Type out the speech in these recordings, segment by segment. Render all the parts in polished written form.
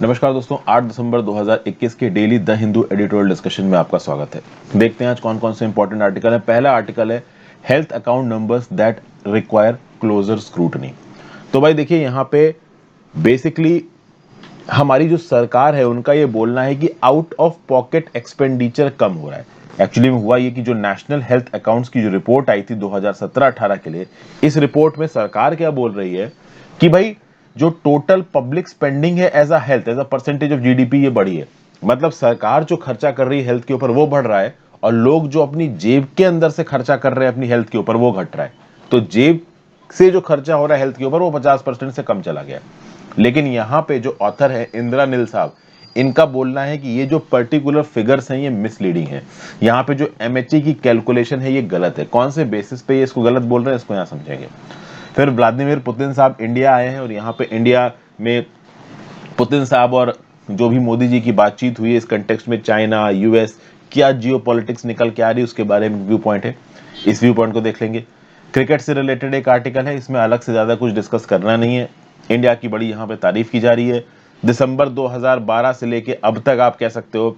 नमस्कार दोस्तों, 8 दिसंबर 2021 के daily the Hindu editorial discussion में आपका स्वागत है। देखते हैं आज कौन कौन से इंपॉर्टेंट आर्टिकल है। पहला आर्टिकल है health account numbers that require closer scrutiny. तो भाई देखिए, यहाँ पे बेसिकली हमारी जो सरकार है उनका ये बोलना है कि आउट ऑफ पॉकेट एक्सपेंडिचर कम हो रहा है। एक्चुअली में हुआ ये कि जो नेशनल हेल्थ अकाउंट्स की जो रिपोर्ट आई थी 2017-18 के लिए, इस रिपोर्ट में सरकार क्या बोल रही है कि भाई जो टोटल पब्लिक स्पेंडिंग है as a health, as a percentage of GDP, ये बढ़ी है। मतलब सरकार जो खर्चा कर रही है हेल्थ के ऊपर वो बढ़ रहा है, और लोग जो अपनी जेब के अंदर से खर्चा कर रहे हैं अपनी हेल्थ के ऊपर वो घट रहा है। तो जेब से जो खर्चा हो रहा है हेल्थ के ऊपर वो 50% से कम चला गया। लेकिन यहाँ पे जो ऑथर है इंदिरा नील साहब, इनका बोलना है कि ये जो पर्टिकुलर फिगर्स हैं ये मिसलीडिंग है। यहाँ पे जो एमएचए की कैलकुलेशन है ये गलत है। कौन से बेसिस पे ये इसको गलत बोल रहे हैं, इसको यहाँ समझेंगे। फिर व्लादिमीर पुतिन साहब इंडिया आए हैं, और यहाँ पे इंडिया में पुतिन साहब और जो भी मोदी जी की बातचीत हुई है इस कंटेक्स्ट में चाइना यूएस क्या जियोपॉलिटिक्स निकल के आ रही है उसके बारे में व्यू पॉइंट है। इस व्यू पॉइंट को देख लेंगे। क्रिकेट से रिलेटेड एक आर्टिकल है, इसमें अलग से ज्यादा कुछ डिस्कस करना नहीं है। इंडिया की बड़ी यहाँ पे तारीफ की जा रही है। दिसंबर 2012 से लेके अब तक आप कह सकते हो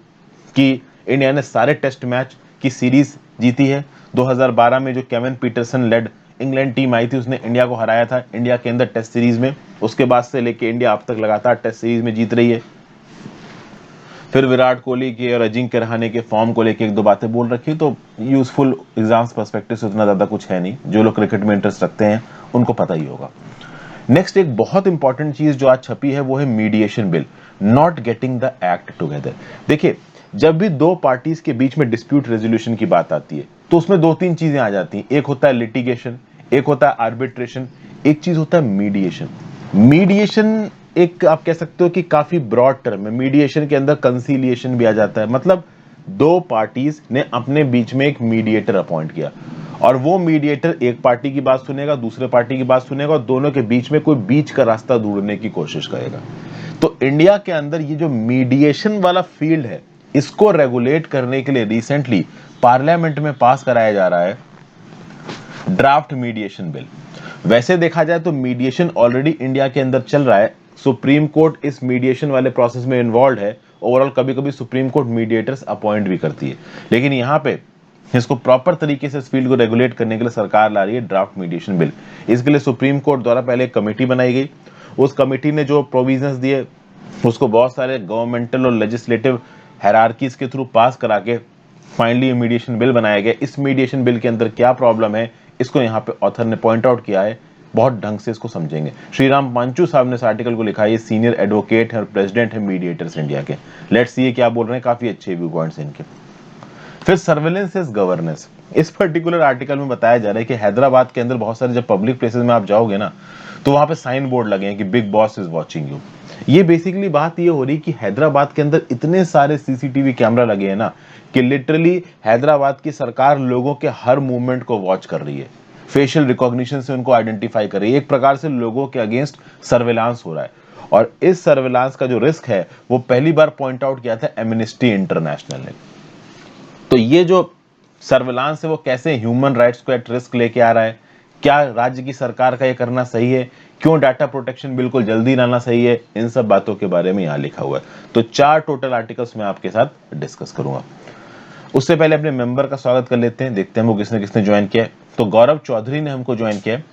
कि इंडिया ने सारे टेस्ट मैच की सीरीज जीती है। 2012 में जो Kevin Pietersen led England team आई थी उसने इंडिया को हराया था इंडिया के अंदर टेस्ट सीरीज में। उसके बाद से लेके इंडिया अब तक लगातार टेस्ट सीरीज में जीत रही है। फिर विराट कोहली के और अजिंक्य रहाणे के फॉर्म को लेके एक दो बातें बोल रखी, तो यूजफुल एग्जाम्स पर्सपेक्टिव से उतना ज्यादा कुछ है नहीं। जो लोग क्रिकेट में इंटरेस्ट रखते हैं उनको पता ही होगा। नेक्स्ट एक बहुत इंपॉर्टेंट चीज जो आज छपी है वो है mediation bill, not getting the act together. देखिए, जब भी दो पार्टीज के बीच में डिस्प्यूट रेजोल्यूशन की बात आती है तो उसमें दो तीन चीजें आ जाती हैं। एक होता है लिटिगेशन, एक होता है आर्बिट्रेशन, एक चीज होता है मीडिएशन। मीडिएशन एक आप कह सकते हो कि काफी ब्रॉड टर्म है। मीडिएशन के अंदर कंसीलिएशन भी आ जाता है। मतलब दो पार्टीज ने अपने बीच में एक मीडिएटर अपॉइंट किया, और वो मीडिएटर एक पार्टी की बात सुनेगा, दूसरे पार्टी की बात सुनेगा, और दोनों के बीच में कोई बीच का रास्ता ढूंढने की कोशिश करेगा। तो इंडिया के अंदर ये जो मीडिएशन वाला फील्ड है इसको रेगुलेट करने के लिए रिसेंटली पार्लियामेंट में पास कराया जा रहा है ड्राफ्ट मीडिएशन बिल। वैसे देखा जाए तो मीडिएशन ऑलरेडी इंडिया के अंदर चल रहा है। सुप्रीम कोर्ट इस मीडिएशन वाले प्रोसेस में इन्वॉल्व है। ओवरऑल कभी कभी सुप्रीम कोर्ट मीडिएटर्स अपॉइंट भी करती है। लेकिन यहाँ पे इसको प्रॉपर तरीके से इस फील्ड को रेगुलेट करने के लिए सरकार ला रही है ड्राफ्ट मीडिएशन बिल। इसके लिए सुप्रीम कोर्ट द्वारा पहले एक कमेटी बनाई गई। उस कमेटी ने जो प्रोविजंस दिए उसको बहुत सारे गवर्नमेंटल और लेजिस्लेटिव हायरार्कीज के थ्रू पास करा के फाइनली मीडिएशन बिल बनाया गया। इस मीडिएशन बिल के अंदर क्या प्रॉब्लम है इसको यहाँ पे ऑथर ने पॉइंट आउट किया है। बहुत ढंग से इसको समझेंगे। श्रीराम पांचू साहब ने इस आर्टिकल को लिखा है, ये सीनियर एडवोकेट है और प्रेसिडेंट है मीडिएटर्स इंडिया के। लेट्स सी ये क्या बोल रहे हैं, काफी अच्छे व्यू पॉइंट्स इनके। फिर सर्वेलेंस इज गवर्नेंस। इस पर्टिकुलर आर्टिकल में बताया जा रहा है कि हैदराबाद के अंदर बहुत सारे जब पब्लिक प्लेसेस में आप जाओगे ना तो वहां पे साइन बोर्ड लगे हैं कि big boss is watching you. ये बेसिकली बात ये हो रही कि हैदराबाद के अंदर इतने सारे सीसीटीवी कैमरा लगे हैं ना कि लिटरली हैदराबाद की सरकार लोगों के हर मूवमेंट को वॉच कर रही है। फेशियल रिकॉग्निशन से उनको आइडेंटिफाई कर रही है। एक प्रकार से लोगों के अगेंस्ट सर्वेलांस हो रहा है। और इस सर्वेलांस का जो रिस्क है वो पहली बार पॉइंट आउट किया था एमनेस्टी इंटरनेशनल ने। तो ये जो सर्विलांस है वो कैसे ह्यूमन राइट्स को एट रिस्क लेके आ रहा है, क्या राज्य की सरकार का ये करना सही है, क्यों डाटा प्रोटेक्शन बिल्कुल जल्दी लाना सही है, इन सब बातों के बारे में यहाँ लिखा हुआ है। तो 4 टोटल आर्टिकल्स मैं आपके साथ डिस्कस करूंगा। उससे पहले अपने मेंबर का स्वागत कर लेते हैं, देखते हैं वो किसने किसने ज्वाइन किया है। तो गौरव चौधरी ने हमको ज्वाइन किया है,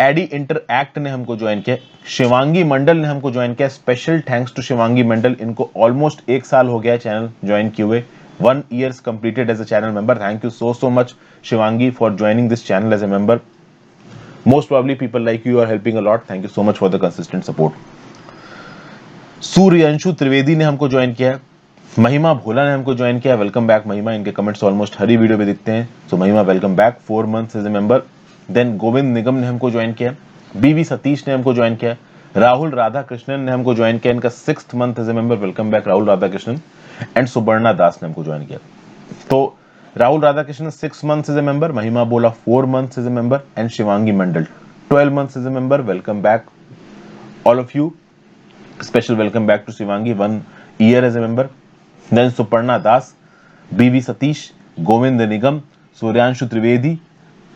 एडी इंटर एक्ट ने हमको ज्वाइन किया, शिवांगी मंडल ने हमको ज्वाइन किया। स्पेशल थैंक्स टू शिवांगी मंडल, इनको ऑलमोस्ट 1 साल हो गया है चैनल ज्वाइन किए हुए। 1 years completed as a channel member. Thank you so much Shivangi for joining this channel as a member. Most probably people like you are helping a lot. Thank you so much for the consistent support. Suryanshu Trivedi ने हमको join किया है। महिमा भोला ने हमको join किया। Welcome back Mahima, इनके comments almost हर ही वीडियो में दिखते हैं। So Mahima welcome back, 4 months as a member. Then Govind Nigam ने हमको ज्वाइन किया। बीवी सतीश ने हमको ज्वाइन किया। राहुल राधा कृष्णन ने हमको ज्वाइन किया, इनका 6th month as a member. Welcome back Rahul Radha Krishnan. And Suparna Das ने हमको ज्वाइन किया। तो Rahul Radhakrishnan 6 months as a member, Mahima बोला 4 months as a member, and Shivangi Mandal 12 months as a member. Welcome back all of you. Special welcome back to Shivangi, 1 year as a member. Then Suparna Das, B V Satish, Govind Nigam, Suryanshu Trivedi,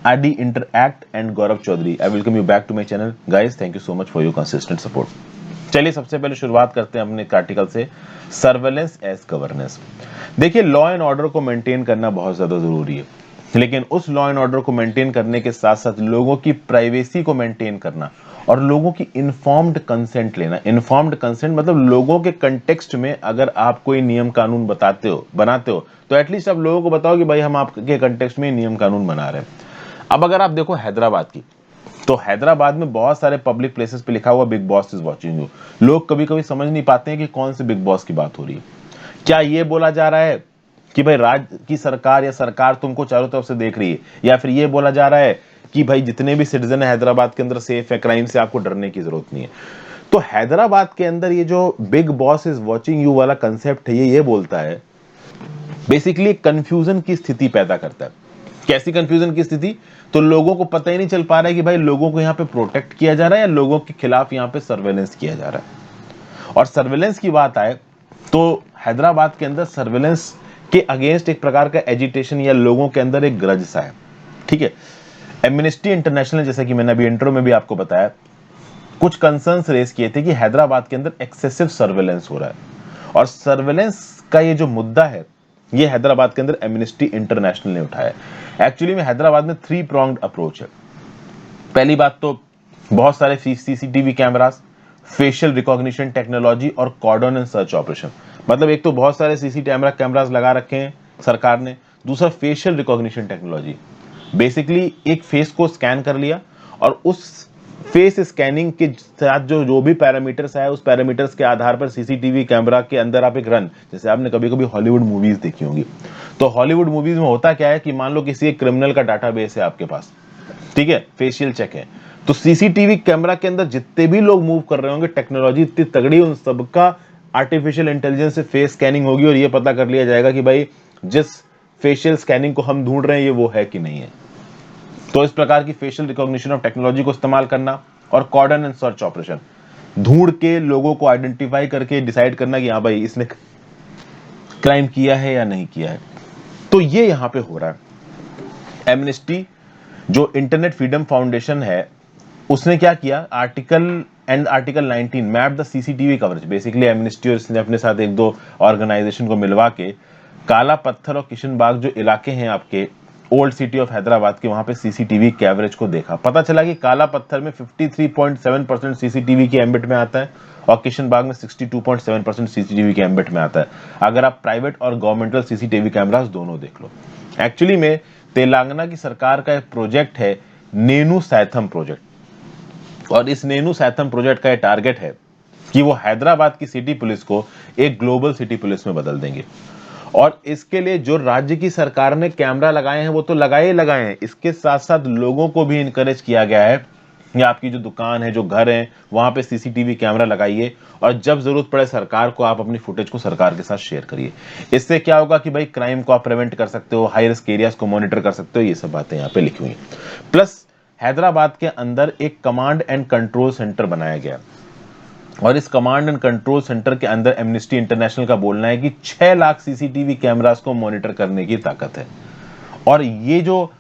Aadi interact and Gaurav Chaudhary. I welcome you back to my channel guys. Thank you so much for your consistent support. चलिए सबसे पहले शुरुआत करते हैं अपने article से, surveillance as governance. देखिए, law and order को मेंटेन करना बहुत ज्यादा जरूरी है, लेकिन उस लॉ एंड ऑर्डर को मेंटेन करने के साथ साथ लोगों की प्राइवेसी को मेंटेन करना और लोगों की इन्फॉर्म्ड कंसेंट लेना। इन्फॉर्म्ड कंसेंट मतलब लोगों के कंटेक्स्ट में अगर आप कोई नियम कानून बनाते हो तो एटलीस्ट आप लोगों को बताओ कि भाई हम आपके कंटेक्स्ट में नियम कानून बना रहे हैं। अब अगर आप देखो हैदराबाद की, तो हैदराबाद में बहुत सारे पब्लिक प्लेसेस पे लिखा हुआ big boss is watching you. लोग कभी कभी समझ नहीं पाते हैं कि कौन से बिग बॉस की बात हो रही है। क्या ये बोला जा रहा है कि भाई राज्य की सरकार या सरकार तुमको चारों तरफ से देख रही है, या फिर ये बोला जा रहा है कि भाई जितने भी सिटीजन है हैदराबाद के अंदर सेफ है, क्राइम से आपको डरने की जरूरत नहीं है। तो हैदराबाद के अंदर ये जो big boss is watching you वाला कंसेप्ट है, ये बोलता है बेसिकली कंफ्यूजन की स्थिति पैदा करता है। कैसी कंफ्यूजन की स्थिति? तो लोगों को पता ही नहीं चल पा रहा है कि भाई लोगों को यहाँ पे प्रोटेक्ट किया जा रहा है या लोगों के खिलाफ यहाँ पे सर्वेलेंस किया जा रहा है। और सर्वेलेंस की बात आए तो हैदराबाद के अंदर सर्वेलेंस के अगेंस्ट एक प्रकार का एजिटेशन या लोगों के अंदर एक ग्रज सा है। ठीक है, एमनेस्टी इंटरनेशनल, जैसे कि मैंने अभी इंट्रो में भी आपको बताया, कुछ कंसर्न्स रेज किए थे कि हैदराबाद के अंदर एक्सेसिव सर्वेलेंस हो रहा है। और सर्वेलेंस का ये जो मुद्दा है, ये हैदराबाद के अंदर एमनेस्टी इंटरनेशनल ने उठाया। एक्चुअली में हैदराबाद में 3 pronged अप्रोच है। पहली बात तो बहुत सारे CCTV cameras, facial recognition technology और कॉर्डन एंड सर्च ऑपरेशन। मतलब एक तो बहुत सारे सीसीटीवी कैमरास लगा रखे हैं सरकार ने, दूसरा फेशियल रिकॉग्निशन टेक्नोलॉजी। बेसिकली एक फेस को स्कैन कर लिया और उस फेस स्कैनिंग के साथ जो भी पैरामीटर्स है, उस पैरामीटर्स के आधार पर सीसीटीवी कैमरा के अंदर आप एक रन, जैसे आपने कभी कभी हॉलीवुड मूवीज देखी होंगी, तो हॉलीवुड मूवीज में होता क्या है कि मान लो किसी एक क्रिमिनल का डाटाबेस है आपके पास, ठीक है, फेशियल चेक है, तो सीसीटीवी कैमरा के अंदर जितने भी लोग मूव कर रहे होंगे, टेक्नोलॉजी इतनी तगड़ी, उन सबका आर्टिफिशियल इंटेलिजेंस से फेस स्कैनिंग होगी और ये पता कर लिया जाएगा कि भाई जिस फेशियल स्कैनिंग को हम ढूंढ रहे हैं ये वो है कि नहीं है। तो इस प्रकार की फेशियल रिकॉग्निशन ऑफ टेक्नोलॉजी को इस्तेमाल करना और कॉर्डन एंड सर्च ऑपरेशन, ढूंढ के लोगों को आइडेंटिफाई करके डिसाइड करना कि हाँ भाई इसने क्राइम किया है या नहीं किया है। तो ये यहां पे हो रहा है। एमनेस्टी जो इंटरनेट फ्रीडम फाउंडेशन है, उसने क्या किया, article 19 map the CCTV coverage. Basically amnesty और इसने अपने साथ 1-2 ऑर्गेनाइजेशन को मिलवा के काला पत्थर और किशनबाग जो इलाके हैं आपके ओल्ड सिटी ऑफ हैदराबाद के, वहां पे सीसीटीवी कवरेज को देखा। पता चला कि काला पत्थर में 53.7% सीसीटीवी के एम्बिट में आता है और किशनबाग में 62.7% सीसीटीवी के एम्बिट में आता है, अगर आप प्राइवेट और गवर्नमेंटल सीसीटीवी कैमरास दोनों देख लो। एक्चुअली में तेलंगाना की सरकार का एक प्रोजेक्ट है, नेनू सैथम प्रोजेक्ट, और इस नेनू सैथम प्रोजेक्ट का टारगेट है कि वो हैदराबाद की सिटी पुलिस को एक ग्लोबल सिटी पुलिस में बदल देंगे। और इसके लिए जो राज्य की सरकार ने कैमरा लगाए हैं वो तो लगाए हैं, इसके साथ साथ लोगों को भी इनकरेज किया गया है कि आपकी जो दुकान है, जो घर है, वहां पे सीसीटीवी कैमरा लगाइए और जब जरूरत पड़े सरकार को, आप अपनी फुटेज को सरकार के साथ शेयर करिए। इससे क्या होगा कि भाई क्राइम को आप प्रिवेंट कर सकते हो, हाई रिस्क एरियाज को मॉनिटर कर सकते हो। ये सब बातें यहाँ पे लिखी हुई हैं। प्लस हैदराबाद के अंदर एक कमांड एंड कंट्रोल सेंटर बनाया गया और इस कमांड एंड कंट्रोल सेंटर के अंदर एमनेस्टी इंटरनेशनल का बोलना है कि 6 लाख सीसीटीवी कैमरास को मॉनिटर करने की ताकत है। और ये जो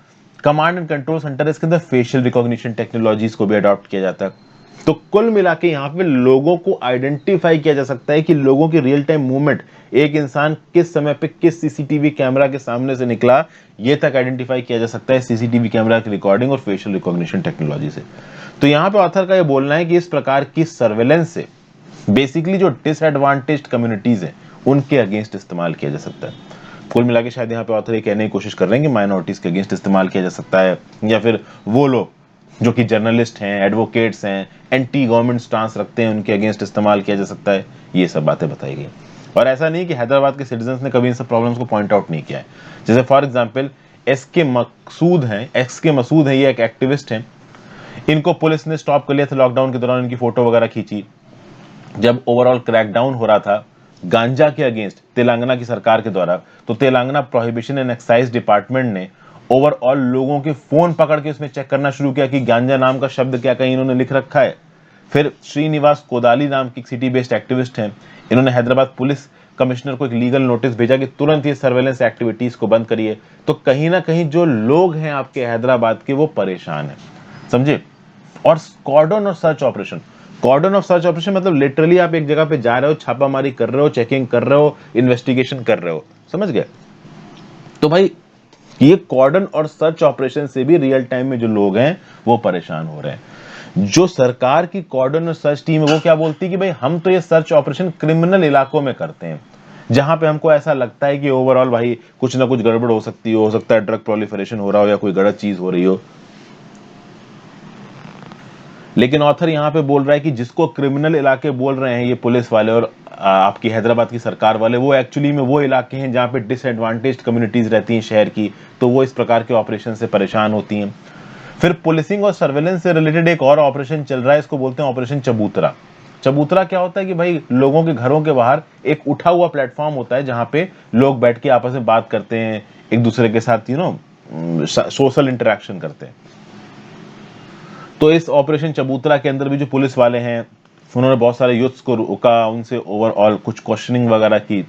कमांड एंड कंट्रोल सेंटर है, इसके अंदर फेशियल रिकॉग्निशन टेक्नोलॉजीज को भी अडॉप्ट किया जाता है। तो कुल मिला के यहाँ पे लोगों को आइडेंटिफाई किया जा सकता है कि लोगों की रियल टाइम मूवमेंट, एक इंसान किस समय पे किस सीसीटीवी कैमरा के सामने से निकला, ये तक आइडेंटिफाई किया जा सकता है सीसीटीवी कैमरा की रिकॉर्डिंग और फेशियल रिकॉग्निशन टेक्नोलॉजी से। तो यहाँ पे ऑथर का ये बोलना है कि इस प्रकार की सर्वेलेंस से बेसिकली जो डिसएडवांटेज्ड कम्युनिटीज हैं उनके अगेंस्ट इस्तेमाल किया जा सकता है। कुल मिला के शायद यहाँ पे ऑथर ये कहने की कोशिश कर रहे हैं कि माइनॉरिटीज के अगेंस्ट इस्तेमाल किया जा सकता है, या फिर वो लोग जो कि जर्नलिस्ट हैं, एडवोकेट्स हैं, एंटी गवर्नमेंट स्टांस रखते हैं, उनके अगेंस्ट इस्तेमाल किया जा सकता है। ये सब बातें बताई गई। और ऐसा नहीं कि हैदराबाद के सिटीजन्स ने कभी इन सब प्रॉब्लम्स को पॉइंट आउट नहीं किया है। जैसे फॉर एग्जाम्पल एस के मसूद हैं, ये एक एक्टिविस्ट हैं, इनको पुलिस ने स्टॉप कर लिया था लॉकडाउन के दौरान, इनकी फोटो वगैरह खींची। जब ओवरऑल क्रैकडाउन हो रहा था गांजा के अगेंस्ट तेलंगाना की सरकार के द्वारा, तो Telangana prohibition and excise department ने ओवरऑल लोगों के फोन पकड़ के उसमें चेक करना शुरू किया कि गांजा नाम का शब्द क्या कहीं इन्होंने लिख रखा है। फिर श्रीनिवास कोदाली नाम की सिटी बेस्ड एक्टिविस्ट हैं, इन्होंने हैदराबाद पुलिस कमिश्नर को एक लीगल नोटिस भेजा कि तुरंत ये सर्वेलेंस एक्टिविटीज को बंद करिए। तो कहीं ना कहीं जो लोग हैं आपके हैदराबाद के, वो परेशान हैं, समझे। और कॉर्डन और search operation, cordon of search operation मतलब लिटरली आप एक जगह पे जा रहे हो, छापामारी कर रहे हो, चेकिंग कर रहे हो, इन्वेस्टिगेशन कर रहे हो, समझ गए। तो भाई ये कॉर्डन और सर्च ऑपरेशन से भी रियल टाइम में जो लोग हैं वो परेशान हो रहे हैं। जो सरकार की कॉर्डन और सर्च टीम है वो क्या बोलती है कि भाई हम तो ये सर्च ऑपरेशन क्रिमिनल इलाकों में करते हैं, जहां पे हमको ऐसा लगता है कि ओवरऑल भाई कुछ ना कुछ गड़बड़ हो सकती हो सकता है ड्रग प्रोलिफरेशन हो रहा हो या कोई गलत चीज हो रही हो। लेकिन ऑथर यहां पे बोल रहा है कि जिसको क्रिमिनल इलाके बोल रहे हैं ये पुलिस वाले और आपकी हैदराबाद की सरकार वाले, वो एक्चुअली में वो इलाके हैं जहां पे डिसएडवांटेज्ड कम्युनिटीज रहती हैं शहर की, तो वो इस प्रकार के ऑपरेशन से परेशान होती हैं। फिर पुलिसिंग और सर्वेलेंस से रिलेटेड एक और ऑपरेशन चल रहा है, इसको बोलते हैं ऑपरेशन चबूतरा। चबूतरा क्या होता है कि भाई लोगों के घरों के बाहर एक उठा हुआ प्लेटफॉर्म होता है जहां पे लोग बैठ के आपस में बात करते हैं, एक दूसरे के साथ सोशल इंटरेक्शन करते हैं। तो इस ऑपरेशन चबूतरा के अंदर भी जो पुलिस वाले हैं उन्होंने बहुत सारे यूथ्स को रोका, उनसे ओवरऑल कुछ क्वेश्चनिंग वगैरह की।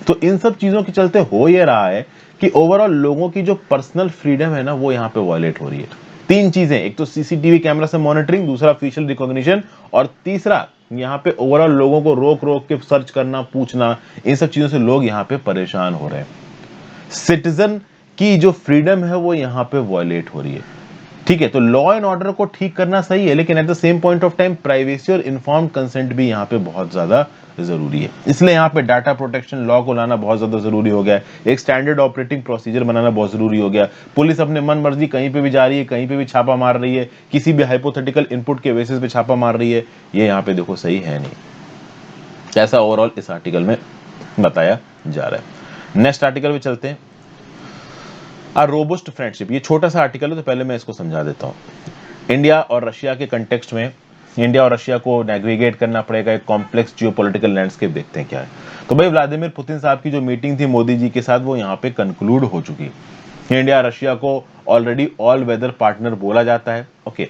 तो इन सब चीजों के चलते हो ये रहा है कि ओवरऑल लोगों की जो पर्सनल फ्रीडम है ना वो यहाँ पे वायलेट हो रही है। तीन चीजें, एक तो सीसीटीवी कैमरा से मॉनिटरिंग, दूसरा फेशियल रिकॉग्निशन, और तीसरा यहाँ पे ओवरऑल लोगों को रोक रोक के सर्च करना, पूछना, इन सब चीजों से लोग यहाँ पे परेशान हो रहे हैं। सिटीजन की जो फ्रीडम है वो यहाँ पे वायलेट हो रही है। ठीक है, तो लॉ एंड ऑर्डर को ठीक करना सही है, लेकिन at the same point of time privacy और इन्फॉर्म्ड कंसेंट भी यहाँ पे बहुत ज्यादा जरूरी है। इसलिए यहाँ पे डाटा प्रोटेक्शन लॉ को लाना बहुत ज्यादा जरूरी हो गया है, एक स्टैंडर्ड ऑपरेटिंग प्रोसीजर बनाना बहुत जरूरी हो गया। पुलिस अपने मन मर्जी कहीं पे भी जा रही है, कहीं पे भी छापा मार रही है, किसी भी हाइपोथेटिकल इनपुट के बेसिस पे छापा मार रही है, ये यहाँ पे देखो सही है नहीं। ऐसा ओवरऑल इस आर्टिकल में बताया जा रहा है। नेक्स्ट आर्टिकल में चलते हैं, रोबस्ट फ्रेंडशिप। ये छोटा सा आर्टिकल है तो पहले मैं इसको समझा देता हूं। इंडिया और रशिया के कंटेक्स्ट में इंडिया और रशिया को नेविगेट करना पड़ेगा, एक कॉम्प्लेक्स जियोपॉलिटिकल लैंडस्केप देखते हैं क्या है। तो भाई व्लादिमीर पुतिन साहब की जो मीटिंग थी मोदी जी के साथ वो यहाँ पे कंक्लूड हो चुकी है। इंडिया रशिया को ऑलरेडी ऑल वेदर पार्टनर बोला जाता है। ओके,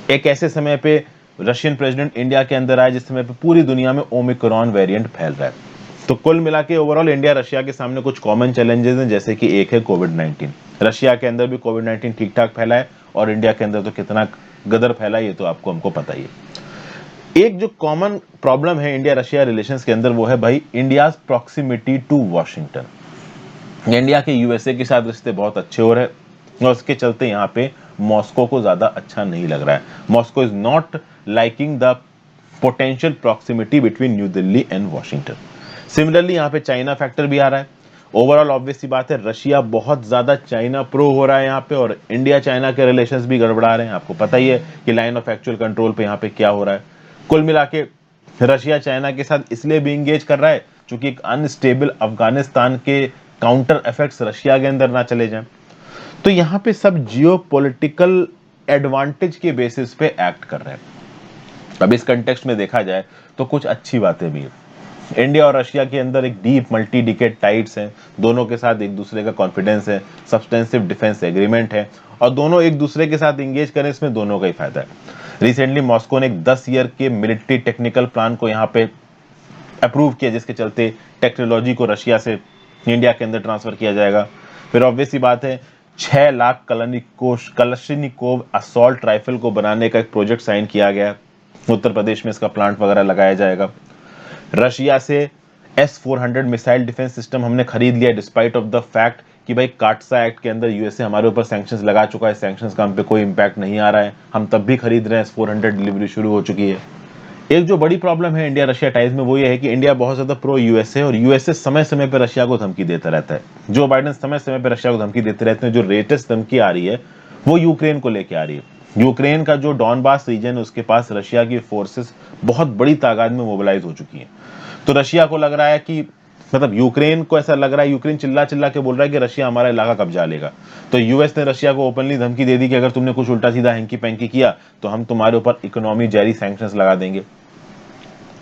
एक ऐसे समय पे रशियन प्रेसिडेंट इंडिया के अंदर आए जिस समय पे पूरी दुनिया में ओमिक्रॉन वेरिएंट फैल रहा है। तो कुल मिला के ओवरऑल इंडिया रशिया के सामने कुछ कॉमन चैलेंजेस हैं, जैसे कि एक है कोविड-19। रशिया के अंदर भी कोविड-19 ठीक ठाक फैला है और इंडिया के अंदर तो कितना गदर फैला है ये तो हमको पता ही है। एक जो कॉमन प्रॉब्लम है इंडिया रशिया रिलेशंस के अंदर वो है भाई India's proximity to Washington. India के यूएसए के साथ रिश्ते बहुत अच्छे हो रहे हैं और उसके चलते यहाँ पे मॉस्को को ज्यादा अच्छा नहीं लग रहा है। Moscow is not liking the potential proximity between new Delhi and Washington. Similarly यहाँ पे चाइना फैक्टर भी आ रहा है। ओवरऑल ऑब्वियस सी बात है रशिया बहुत ज्यादा चाइना प्रो हो रहा है यहाँ पे, और इंडिया चाइना के रिलेशंस भी गड़बड़ा रहे हैं। आपको पता ही है कि लाइन ऑफ एक्चुअल कंट्रोल पे यहाँ पे क्या हो रहा है। कुल मिला के रशिया चाइना के साथ इसलिए भी इंगेज कर रहा है क्योंकि एक अनस्टेबल अफगानिस्तान के काउंटर इफेक्ट्स रशिया के अंदर ना चले जाएं। तो यहाँ पे सब जियोपॉलिटिकल एडवांटेज के बेसिस पे एक्ट कर रहे हैं। अब इस कंटेक्स्ट में देखा जाए तो कुछ अच्छी बातें भी है। इंडिया और रशिया के अंदर एक डीप मल्टी डिकेड टाइड्स हैं, दोनों के साथ एक दूसरे का कॉन्फिडेंस है, सब्सटेंसिव डिफेंस एग्रीमेंट है और दोनों एक दूसरे के साथ इंगेज करें इसमें दोनों का ही फायदा है। रिसेंटली मॉस्को ने एक 10 ईयर के मिलिट्री टेक्निकल प्लान को यहाँ पे अप्रूव किया जिसके चलते टेक्नोलॉजी को रशिया से इंडिया के अंदर ट्रांसफर किया जाएगा। फिर ऑब्वियस सी बात है 6 लाख कलशनिकोव असॉल्ट राइफल को बनाने का एक प्रोजेक्ट साइन किया गया, उत्तर प्रदेश में इसका प्लांट वगैरह लगाया जाएगा। रशिया से S-400 मिसाइल डिफेंस सिस्टम हमने खरीद लिया डिस्पाइट ऑफ द फैक्ट कि भाई काटसा एक्ट के अंदर यूएसए हमारे ऊपर सैंक्शंस लगा चुका है, सैंक्शंस का हम पे कोई इंपैक्ट नहीं आ रहा है, हम तब भी खरीद रहे हैं, S-400 डिलीवरी शुरू हो चुकी है। एक जो बड़ी प्रॉब्लम है इंडिया रशिया टाइज में वो ये है कि इंडिया बहुत ज्यादा प्रो यूएसए और यूएसए समय समय पर रशिया को धमकी देता रहता है। जो बाइडेन समय समय पर रशिया को धमकी देते रहते हैं। जो लेटेस्ट धमकी आ रही है वो यूक्रेन को लेके आ रही है। यूक्रेन का जो डॉनबास रीजन है उसके पास रशिया की फोर्सेस बहुत बड़ी तादाद में मोबिलाइज हो चुकी हैं। तो रशिया को लग रहा है कि मतलब यूक्रेन को ऐसा लग रहा है, यूक्रेन चिल्ला चिल्ला के बोल रहा है कि रशिया हमारा इलाका कब्जा लेगा। तो यूएस ने रशिया को ओपनली धमकी दे दी कि अगर तुमने कुछ उल्टा सीधा हैंकी पैंकी किया तो हम तुम्हारे ऊपर इकोनॉमी जारी सैंक्शंस लगा देंगे।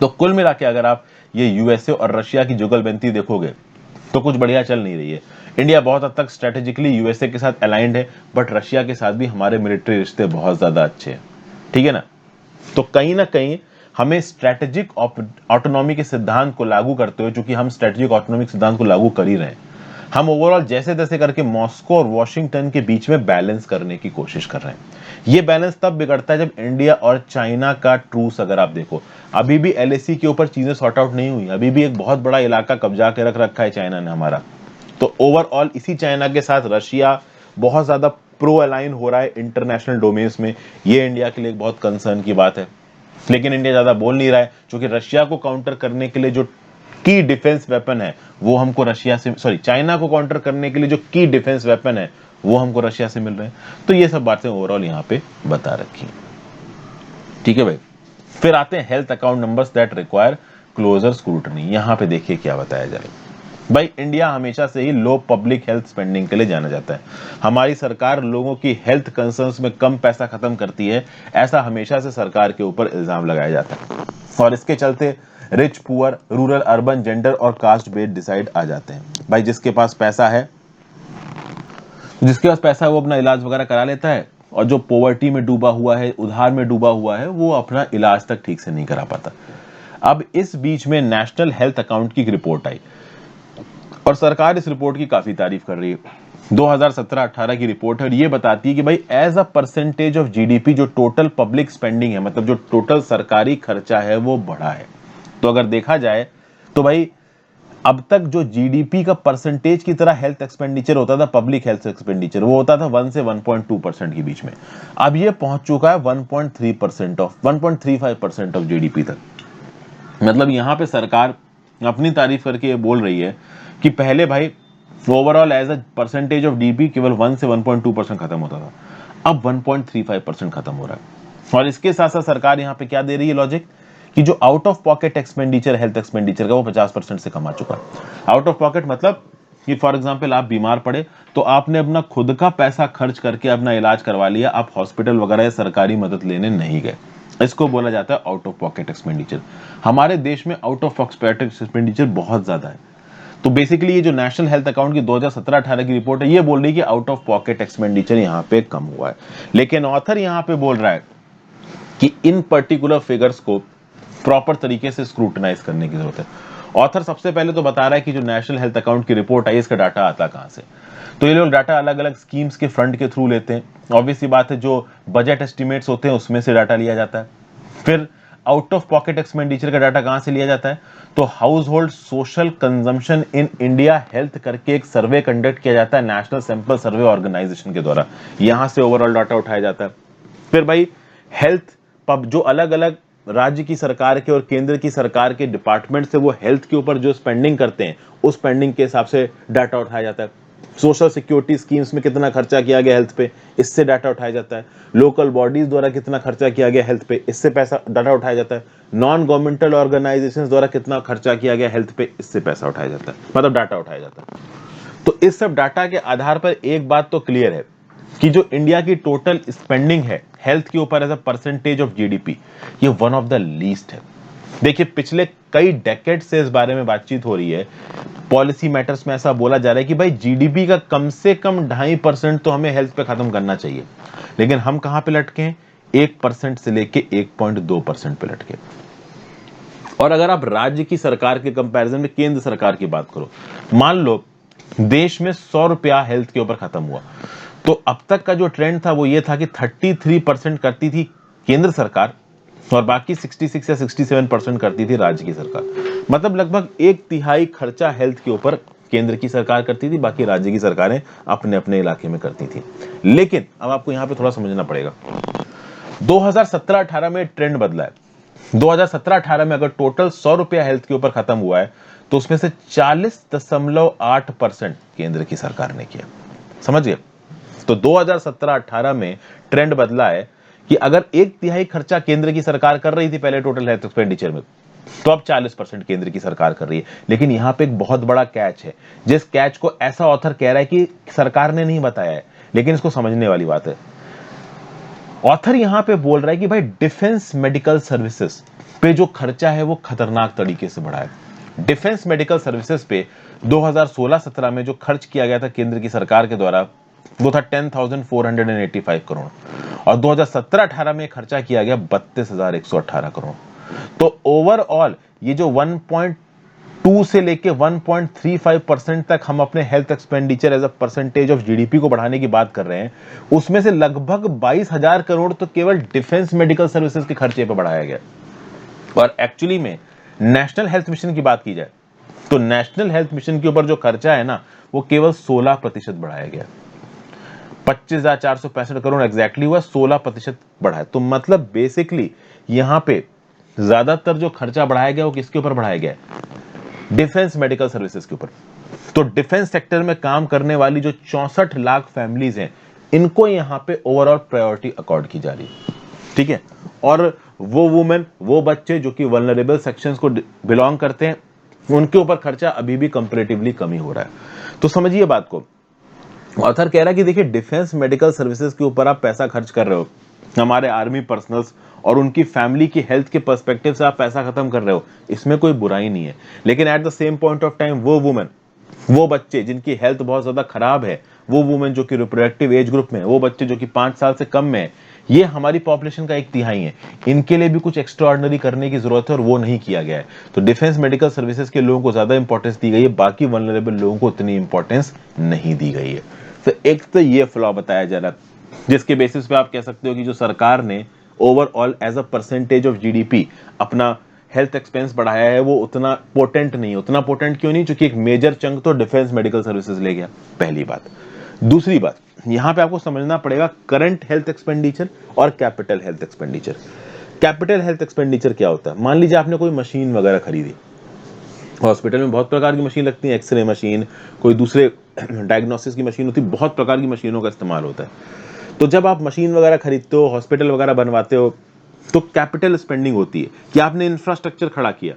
तो कुल मिला के अगर आप ये यूएसए और रशिया की जुगलबंदी देखोगे तो कुछ बढ़िया चल नहीं रही है। इंडिया बहुत हद तक स्ट्रेटेजिकली यूएसए के साथ अलाइंड है, बट रशिया के साथ भी हमारे मिलिट्री रिश्ते बहुत ज्यादा अच्छे हैं, ठीक है ना। तो कहीं ना कहीं हमें स्ट्रेटेजिक ऑटोनॉमी के सिद्धांत को लागू करते हुए, चूंकि हम स्ट्रेटेजिक ऑटोनॉमिक सिद्धांत को लागू कर ही रहे हैं, हम ओवरऑल जैसे तैसे करके मॉस्को और वॉशिंगटन के बीच में बैलेंस करने की कोशिश कर रहे हैं। ये बैलेंस तब बिगड़ता है जब इंडिया और चाइना का ट्रूस अगर आप देखो, अभी भी एलएसी के ऊपर चीजें सॉर्ट आउट नहीं हुई, अभी भी एक बहुत बड़ा इलाका कब्जा के रख रखा है चाइना ने हमारा। तो ओवरऑल इसी चाइना के साथ रशिया बहुत ज्यादा प्रो अलाइन हो रहा है इंटरनेशनल डोमेन्स में। ये इंडिया के लिए एक बहुत कंसर्न की बात है, लेकिन इंडिया ज्यादा बोल नहीं रहा है, क्योंकि रशिया को काउंटर करने के लिए जो की डिफेंस वेपन है वो हमको रशिया से, सॉरी चाइना को काउंटर करने के लिए जो की डिफेंस वेपन है वो हमको रशिया से मिल रहे हैं। तो ये सब बातें ओवरऑल यहाँ पे बता रखी, ठीक है भाई। फिर आते हैं health account numbers that require closer scrutiny. यहाँ पे देखिए क्या बताया जाए भाई। इंडिया हमेशा से ही लो पब्लिक हेल्थ स्पेंडिंग के लिए जाना जाता है। हमारी सरकार लोगों की हेल्थ कंसर्न्स में कम पैसा खत्म करती है, ऐसा हमेशा से सरकार के ऊपर इल्जाम लगाया जाता है, और इसके चलते rich poor, rural urban, gender और कास्ट बेस्ड डिसाइड आ जाते हैं। भाई जिसके पास पैसा है वो अपना इलाज वगैरह करा लेता है, और जो पॉवर्टी में डूबा हुआ है, उधार में डूबा हुआ है, वो अपना इलाज तक ठीक से नहीं करा पाता। अब इस बीच में नेशनल हेल्थ अकाउंट की रिपोर्ट आई, और सरकार इस रिपोर्ट की काफी तारीफ कर रही है। 2017-18 की रिपोर्ट है, और ये बताती है कि भाई as a percentage of GDP जो टोटल पब्लिक स्पेंडिंग है, मतलब जो टोटल सरकारी खर्चा है, वो बढ़ा है। तो अगर देखा जाए तो भाई अब तक जो जीडीपी का परसेंटेज की तरह हेल्थ एक्सपेंडिचर होता था, पब्लिक हेल्थ एक्सपेंडिचर, वो होता था 1 से 1.2% के बीच में। अब ये पहुंच चुका है 1.3% ऑफ 1.35% ऑफ जीडीपी तक। मतलब यहां पे सरकार अपनी तारीफ करके ये बोल रही है कि पहले भाई overall as a percentage of GDP केवल 1 से 1.2% खत्म होता था, अब 1.35% खत्म हो रहा है। और इसके साथ साथ सरकार यहाँ पे क्या दे रही है लॉजिक, कि जो out of pocket expenditure health expenditure का, वो 50% से कम आ चुका है। आउट ऑफ पॉकेट मतलब कि फॉर एग्जांपल आप बीमार पड़े तो आपने अपना खुद का पैसा खर्च करके अपना इलाज करवा लिया, आप हॉस्पिटल वगैरह या सरकारी मदद लेने नहीं गए, इसको बोला जाता है आउट ऑफ पॉकेट एक्सपेंडिचर। हमारे देश में आउट ऑफ पॉकेट एक्सपेंडिचर बहुत ज्यादा है। तो बेसिकली ये जो नेशनल हेल्थ अकाउंट की 2017-18 की रिपोर्ट है, ये बोल रही है कि आउट ऑफ पॉकेट एक्सपेंडिचर यहाँ पे कम हुआ है। लेकिन ऑथर यहाँ पे बोल रहा है कि इन पर्टिकुलर फिगर्स को प्रॉपर तरीके से स्क्रूटनाइज करने की जरूरत है। ऑथर सबसे पहले तो बता रहा है कि जो नेशनल हेल्थ अकाउंट की रिपोर्ट आई, इसका डाटा आता कहां से। तो ये लोग डाटा अलग अलग स्कीम्स के फंड के थ्रू लेते हैं। ऑब्वियस सी बात है, जो बजट एस्टिमेट्स होते हैं उसमें से डाटा लिया जाता है। फिर आउट ऑफ पॉकेट एक्सपेंडिचर का डाटा कहां से लिया जाता है, तो house hold social consumption in India health करके एक सर्वे कंडक्ट किया जाता है नेशनल सैंपल सर्वे ऑर्गेनाइजेशन के द्वारा, यहां से ओवरऑल डाटा उठाया जाता है। फिर भाई हेल्थ पब जो अलग अलग राज्य की सरकार के और केंद्र की सरकार के डिपार्टमेंट से वो हेल्थ के ऊपर जो स्पेंडिंग करते हैं, उस स्पेंडिंग के हिसाब से डाटा उठाया जाता है। सोशल सिक्योरिटी स्कीम्स में कितना खर्चा किया गया हेल्थ पे, इससे डाटा उठाया जाता है। लोकल बॉडीज द्वारा कितना खर्चा किया गया हेल्थ पे, इससे पैसा डाटा उठाया जाता है। नॉन गवर्नमेंटल ऑर्गेनाइजेशंस द्वारा कितना खर्चा किया गया हेल्थ पे, इससे पैसा उठाया जाता है, मतलब डाटा उठाया जाता है। तो इस सब डाटा के आधार पर एक बात तो क्लियर है कि जो इंडिया की टोटल स्पेंडिंग है हेल्थ के ऊपर as a percentage of GDP, ये वन ऑफ द लीस्ट है। देखिए पिछले कई डेकेड से इस बारे में बातचीत हो रही है, पॉलिसी मैटर्स में ऐसा बोला जा रहा है कि भाई जीडीपी का कम से कम 2.5% तो हमें हेल्थ पे खत्म करना चाहिए। लेकिन हम कहां पे लटके हैं, 1% से लेके 1.2% पे लटके। और अगर आप राज्य की सरकार के कंपैरिजन में केंद्र सरकार की बात करो, मान लो देश में 100 रुपया हेल्थ के ऊपर खत्म हुआ, तो अब तक का जो ट्रेंड था वो ये था कि 33% करती थी केंद्र सरकार, और बाकी 66 या 67% करती थी राज्य की सरकार। मतलब लगभग 1/3 खर्चा हेल्थ के ऊपर केंद्र की सरकार करती थी, बाकी राज्य की सरकारें अपने अपने इलाके में करती थी। लेकिन अब आपको यहां पे थोड़ा समझना पड़ेगा, 2017-18 में ट्रेंड बदला है। 2017-18 में अगर टोटल 100 रुपया हेल्थ के ऊपर खत्म हुआ है, तो उसमें से 40.8% केंद्र की सरकार ने किया। समझिए, तो 2017-18 में ट्रेंड बदला है कि अगर 1/3 खर्चा केंद्र की सरकार कर रही थी पहले टोटल हेल्थ एक्सपेंडिचर में, तो अब 40% केंद्र की सरकार कर रही है। लेकिन यहां पे एक बहुत बड़ा कैच है, जिस कैच को ऐसा ऑथर कह रहा है कि सरकार ने नहीं बताया है, लेकिन इसको समझने वाली बात है। ऑथर यहां पे बोल रहा है कि भाई डिफेंस मेडिकल सर्विसेज पे जो खर्चा है वो खतरनाक तरीके से बढ़ा है। डिफेंस मेडिकल सर्विसेज पे 2016-17 में जो खर्च किया गया था केंद्र की सरकार के द्वारा, वो था 10,485 करोड़, और 2017-18 में खर्चा किया गया 32,118 करोड़। तो ओवरऑल ये जो 2 से लेके 1.35% तक हम अपने health expenditure as a percentage of GDP को बढ़ाने की बात कर रहे हैं, उसमें से लगभग 22,000 करोड़ तो केवल डिफेंस मेडिकल सर्विसेज के खर्चे पर बढ़ाया गया। और एक्चुअली में नेशनल हेल्थ मिशन की बात की जाए तो नेशनल हेल्थ मिशन के ऊपर जो खर्चा है ना, वो केवल 16% बढ़ाया गया। 25,465 करोड़ एग्जैक्टली हुआ, 16% बढ़ा है। तो मतलब बेसिकली यहां पे ज्यादातर जो खर्चा बढ़ाया गया वो किसके ऊपर बढ़ाया गया? डिफेंस मेडिकल सर्विसेज के ऊपर। तो डिफेंस सेक्टर में काम करने वाली जो 64 लाख फैमिलीज हैं, इनको यहां पे ओवरऑल प्रायोरिटी अकॉर्ड की जा रही है, ठीक है। और वो वुमेन, वो बच्चे जो कि वल्नरेबल सेक्शंस को बिलोंग करते हैं, उनके ऊपर खर्चा अभी भी कंपैरेटिवली कम ही हो रहा है। तो समझिए बात को। ऑथर कह रहा है कि देखिए, डिफेंस मेडिकल सर्विसेज के ऊपर आप पैसा खर्च कर रहे हो, हमारे आर्मी पर्सनल्स और उनकी फैमिली की हेल्थ के पर्सपेक्टिव से आप पैसा खत्म कर रहे हो, इसमें कोई बुराई नहीं है। लेकिन at the same point of time वो वुमेन, वो बच्चे जिनकी हेल्थ बहुत ज्यादा खराब है, वो वुमेन जो कि रिप्रोडक्टिव एज ग्रुप में, वो बच्चे जो कि 5 साल से कम में है, ये हमारी पॉपुलेशन का 1/3 है। इनके लिए भी कुछ एक्स्ट्रा ऑर्डिनरी करने की जरूरत है और वो नहीं किया गया है। तो डिफेंस मेडिकल सर्विसेज के लोगों को ज्यादा इंपॉर्टेंस दी गई है, बाकी वल्नरेबल लोगों को उतनी इंपॉर्टेंस नहीं दी गई है। तो एक तो ये फ्लॉ बताया जा रहा है, जिसके बेसिस पे आप कह सकते हो कि जो सरकार ने overall as a percentage of GDP अपना हेल्थ एक्सपेंस बढ़ाया है, वो उतना पोटेंट नहीं है। उतना पोटेंट क्यों नहीं? क्योंकि एक मेजर चंक तो डिफेंस मेडिकल सर्विसेज ले गया, पहली बात। दूसरी बात, यहां पे आपको समझना पड़ेगा करंट हेल्थ एक्सपेंडिचर और capital health expenditure. Capital health expenditure क्या होता है? मान लीजिए आपने कोई मशीन वगैरह खरीदी, हॉस्पिटल में बहुत प्रकार की मशीन लगती है, एक्सरे मशीन, कोई दूसरे डायग्नोसिस की मशीन होती है, बहुत प्रकार की मशीनों का इस्तेमाल होता है। तो जब आप मशीन वगैरह खरीदते हो, हॉस्पिटल वगैरह बनवाते हो, तो कैपिटल स्पेंडिंग होती है कि आपने इंफ्रास्ट्रक्चर खड़ा किया,